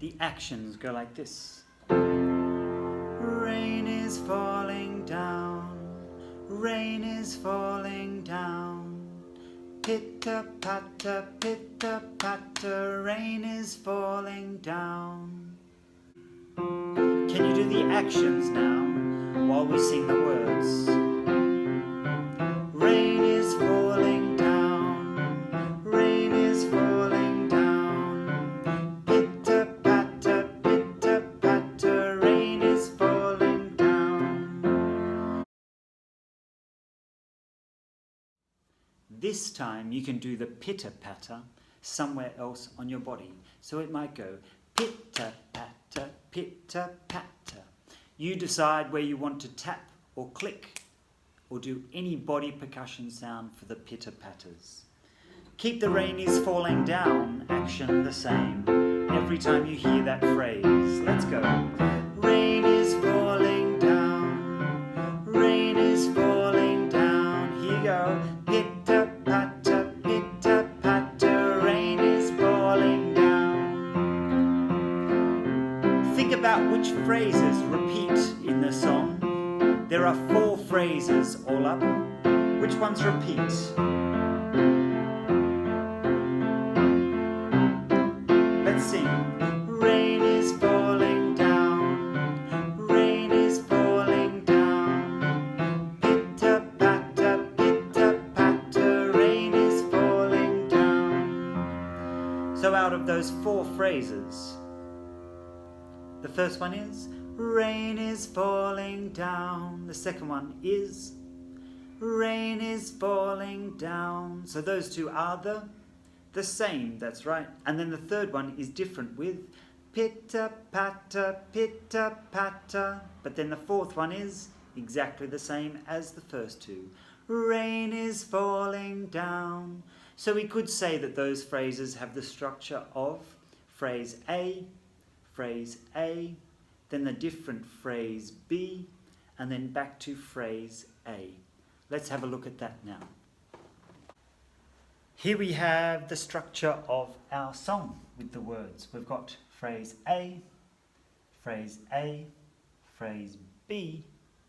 The actions go like this. Rain is falling down, rain is falling down. Pitter-patter, pitter-patter, rain is falling down. Can you do the actions now while we sing the words? Rain is falling down, rain is falling down. Pitter-patter, pitter-patter, rain is falling down. This time you can do the pitter-patter somewhere else on your body. So it might go pitter-patter, pitter-patter. You decide where you want to tap or click or do any body percussion sound for the pitter-patters. Keep the rain is falling down action the same every time you hear that phrase. Let's go. Rain is falling down, rain is falling down. Here you go. Pitter-patter, pitter-patter, rain is falling down. Think about which phrases repeat in the song. There are 4 phrases all up. Which ones repeat? Let's sing. Rain is falling down, rain is falling down. Pitter-patter, pitter-patter, rain is falling down. So out of those 4 phrases, the first one is rain is falling down. The second one is rain is falling down. So those 2 are the same, that's right. And then the third one is different with pitter-patter, pitter-patter. But then the fourth one is exactly the same as the first 2. Rain is falling down. So we could say that those phrases have the structure of phrase A, then the different phrase B, and then back to phrase A. Let's have a look at that now. Here we have the structure of our song with the words. We've got phrase A, phrase B,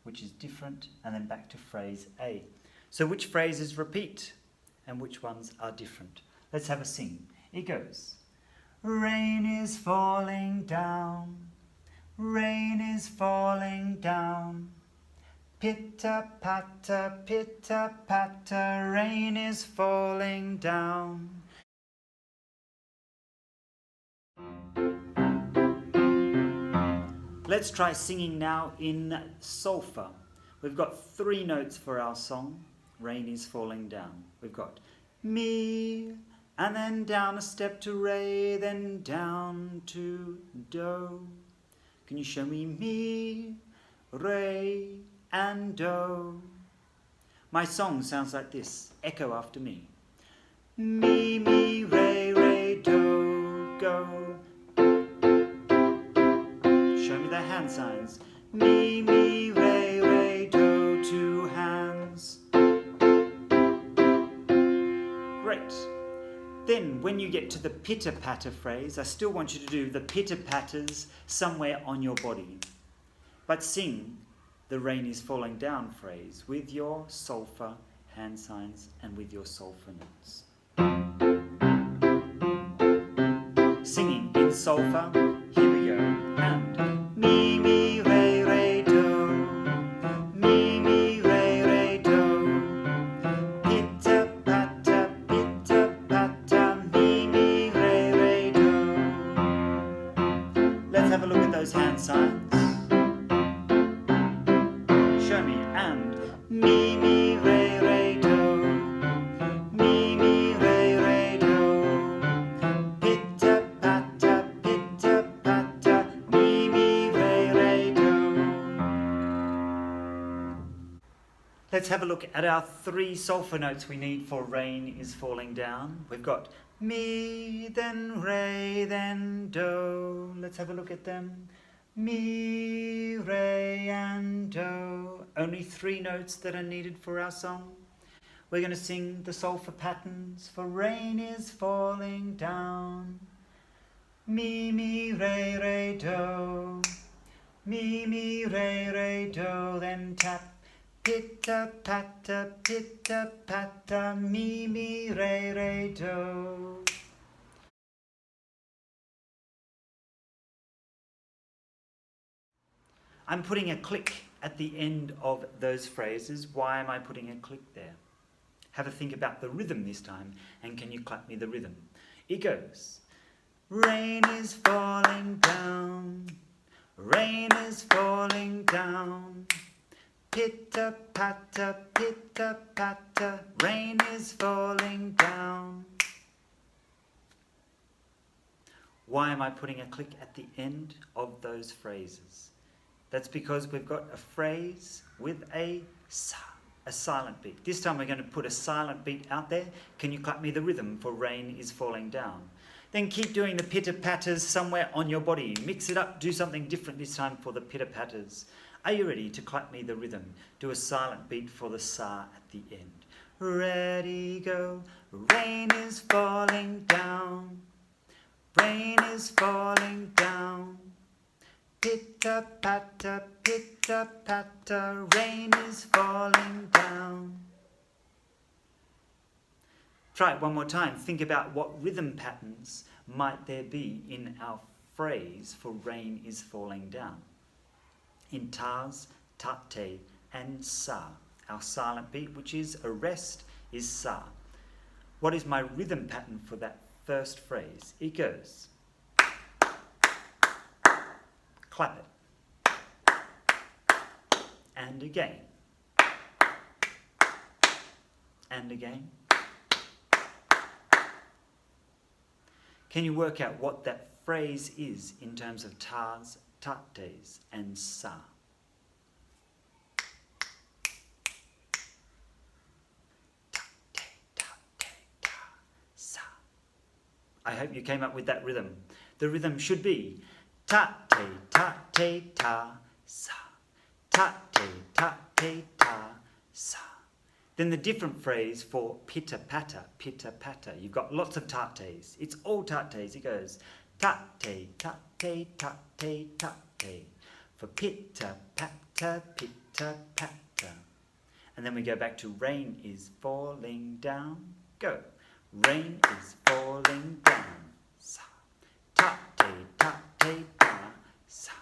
which is different, and then back to phrase A. So which phrases repeat and which ones are different? Let's have a sing. It goes. Rain is falling down, rain is falling down. Pitter-patter, pitter-patter, rain is falling down. Let's try singing now in SOLFA. We've got 3 notes for our song, Rain is Falling Down. We've got Mi, and then down a step to Re, then down to Do. Can you show me Mi, Re, and Do? My song sounds like this. Echo after me. Mi, mi, re, re, do, go. Show me the hand signs. Mi, mi, re, re, do, 2 hands. Great. Then when you get to the pitter-patter phrase, I still want you to do the pitter-patters somewhere on your body. But sing the rain is falling down phrase with your SOLFA hand signs and with your SOLFA notes. Singing in SOLFA, here we go. And mi, mi, re, re, do. Mi, mi, re, re, do. Pitter-patter, pitter-patter, mi, mi, re, re, do. Let's have a look at those hand signs. Show me. And mi, mi, re, re, do. Mi, mi, re, re, do. Pitter-patter, pitter-patter, mi, mi, re, re, do. Let's have a look at our 3 SOLFA notes we need for rain is falling down. We've got mi, then re, then do. Let's have a look at them. Mi, re, and do. Only 3 notes that are needed for our song. We're going to sing the SOLFA patterns for rain is falling down. Mi, mi, re, do. Mi, mi, re, do. Then tap. Pitter, patter, mi, mi, re, do. I'm putting a click at the end of those phrases. Why am I putting a click there? Have a think about the rhythm this time, and can you clap me the rhythm? It goes, rain is falling down, rain is falling down, pitter patter, rain is falling down. Why am I putting a click at the end of those phrases? That's because we've got a phrase with a silent beat. This time we're going to put a silent beat out there. Can you clap me the rhythm for rain is falling down? Then keep doing the pitter-patters somewhere on your body. Mix it up, do something different this time for the pitter-patters. Are you ready to clap me the rhythm? Do a silent beat for the sa at the end. Ready, go. Rain is falling down. Rain is falling down. Pitter patter, rain is falling down. Try it one more time. Think about what rhythm patterns might there be in our phrase for rain is falling down. In tas, tate, and sa. Our silent beat, which is a rest, is sa. What is my rhythm pattern for that first phrase? It goes. Clap it. And again. And again. Can you work out what that phrase is in terms of tas, tates, and sa? I hope you came up with that rhythm. The rhythm should be tate, ta, sa. Tate, ta, sa. Then the different phrase for pitter patter. You've got lots of tates. It's all tates. It goes tate. For pitter patter. And then we go back to rain is falling down. Go. Rain is falling down. Sa. Tate, ta, sa.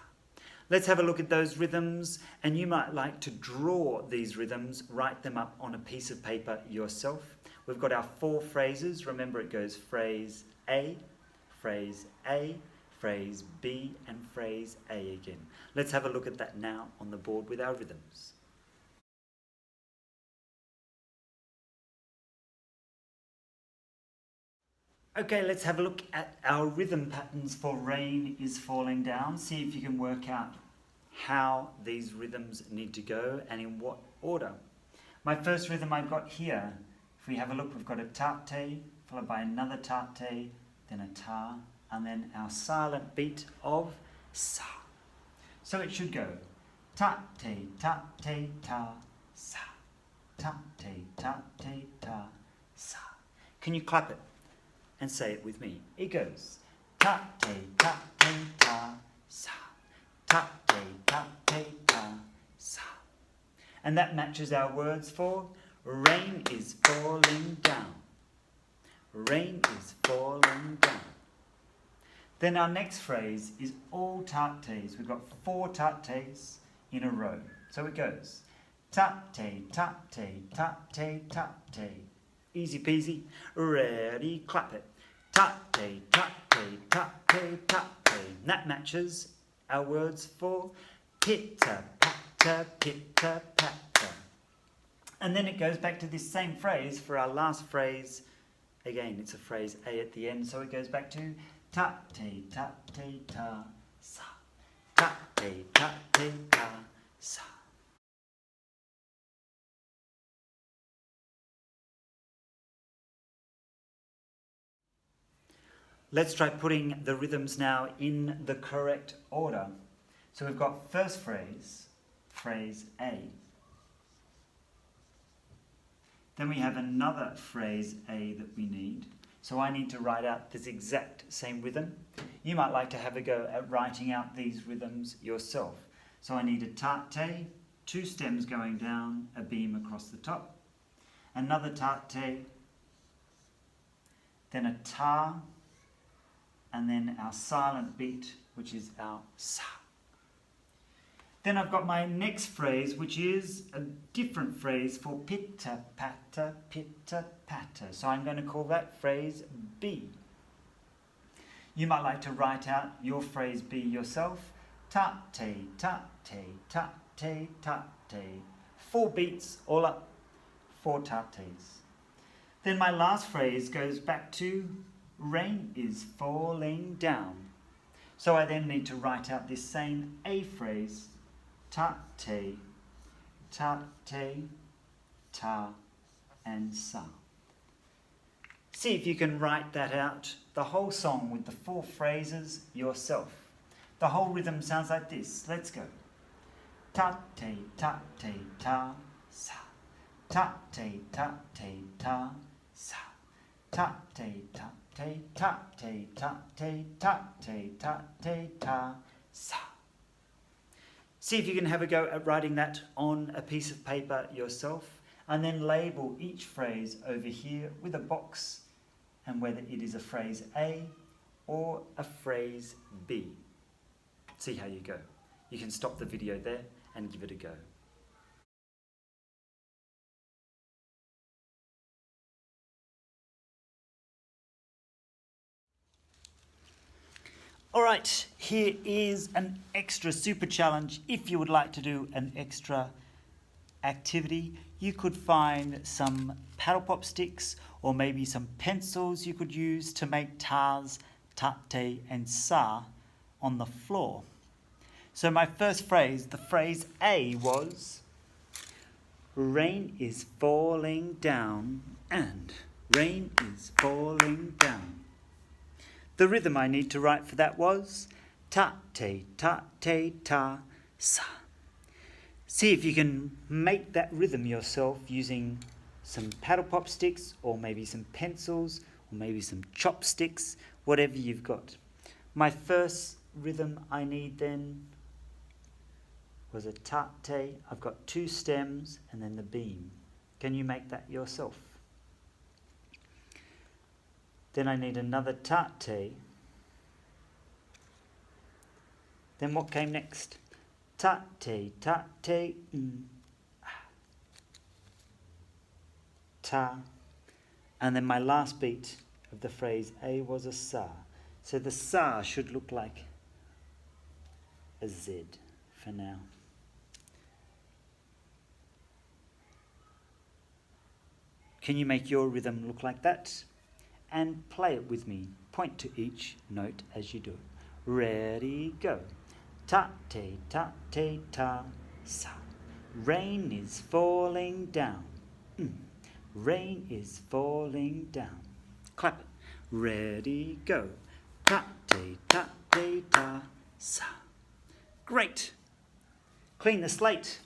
Let's have a look at those rhythms, and you might like to draw these rhythms, write them up on a piece of paper yourself. We've got our 4 phrases. Remember, it goes phrase A, phrase B, and phrase A again. Let's have a look at that now on the board with our rhythms. Okay, let's have a look at our rhythm patterns for rain is falling down. See if you can work out how these rhythms need to go and in what order. My first rhythm I've got here, if we have a look, we've got a tate, followed by another tate, then a ta, and then our silent beat of sa. So it should go tate, ta, sa. Tate, ta, sa. Can you clap it? And say it with me. It goes tate, ta, sa. Tate, ta, sa. And that matches our words for rain is falling down. Rain is falling down. Then our next phrase is all tates. We've got 4 tates in a row. So it goes tate. Easy peasy. Ready, clap it. Tate. That matches our words for pitter patter. And then it goes back to this same phrase for our last phrase. Again, it's a phrase A at the end, so it goes back to tate, ta, sa. Tate, ta, sa. Let's try putting the rhythms now in the correct order. So we've got first phrase, phrase A. Then we have another phrase A that we need. So I need to write out this exact same rhythm. you might like to have a go at writing out these rhythms yourself. So I need a tate, 2 stems going down, a beam across the top, another tate, then a ta, and then our silent beat, which is our sa. Then I've got my next phrase, which is a different phrase for pitta, patta, pitta, patta. So I'm going to call that phrase B. You might like to write out your phrase B yourself. Tate, tate, tate, tate. 4 beats all up, 4 tates. Then my last phrase goes back to rain is falling down. So I then need to write out this same A phrase. Tate, tate, ta, and sa. See if you can write that out, the whole song with the 4 phrases yourself. The whole rhythm sounds like this. Let's go. Tate, tate, ta, sa. Tate, tate, ta, sa. Tate, tate, tate, tate, tate, tate, ta, sa. See if you can have a go at writing that on a piece of paper yourself, and then label each phrase over here with a box and whether it is a phrase A or a phrase B. See how you go. You can stop the video there and give it a go. Alright, here is an extra super challenge. If you would like to do an extra activity, you could find some paddle pop sticks or maybe some pencils you could use to make tas, tate and sa on the floor. So my first phrase, the phrase A was rain is falling down and rain is falling down. The rhythm I need to write for that was tate, tate, ta, sa. See if you can make that rhythm yourself using some paddle pop sticks or maybe some pencils or maybe some chopsticks, whatever you've got. My first rhythm I need then was a tate. I've got 2 stems and then the beam. Can you make that yourself? Then I need another tate. Then what came next? Tate, tate, ta. And then my last beat of the phrase A was a sa. So the sa should look like a Z for now. Can you make your rhythm look like that? And play it with me. Point to each note as you do it. Ready, go. Tate, tate, ta, sa. Rain is falling down. Rain is falling down. Clap it. Ready, go. Tate, tate, ta, sa. Great. Clean the slate.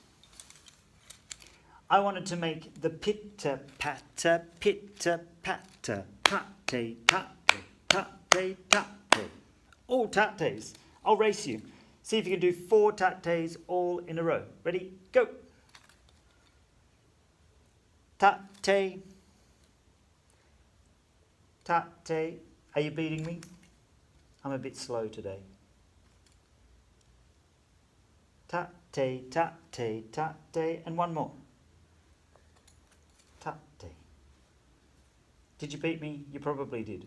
I wanted to make the pitta, patta, tate, tate, tate, tate. All tates. I'll race you. See if you can do 4 tates all in a row. Ready? Go. Tate. Tate. Are you beating me? I'm a bit slow today. Tate, tate, tate. And one more. Tate. Did you beat me? You probably did.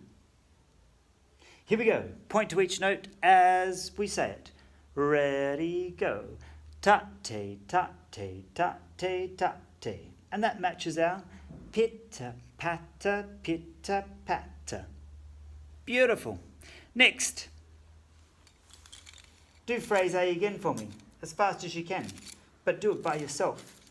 Here we go. Point to each note as we say it. Ready, go. Tate, tate, tate, tate. And that matches our pitta, patta, pitta, patta. Beautiful. Next. Do phrase A again for me, as fast as you can, but do it by yourself.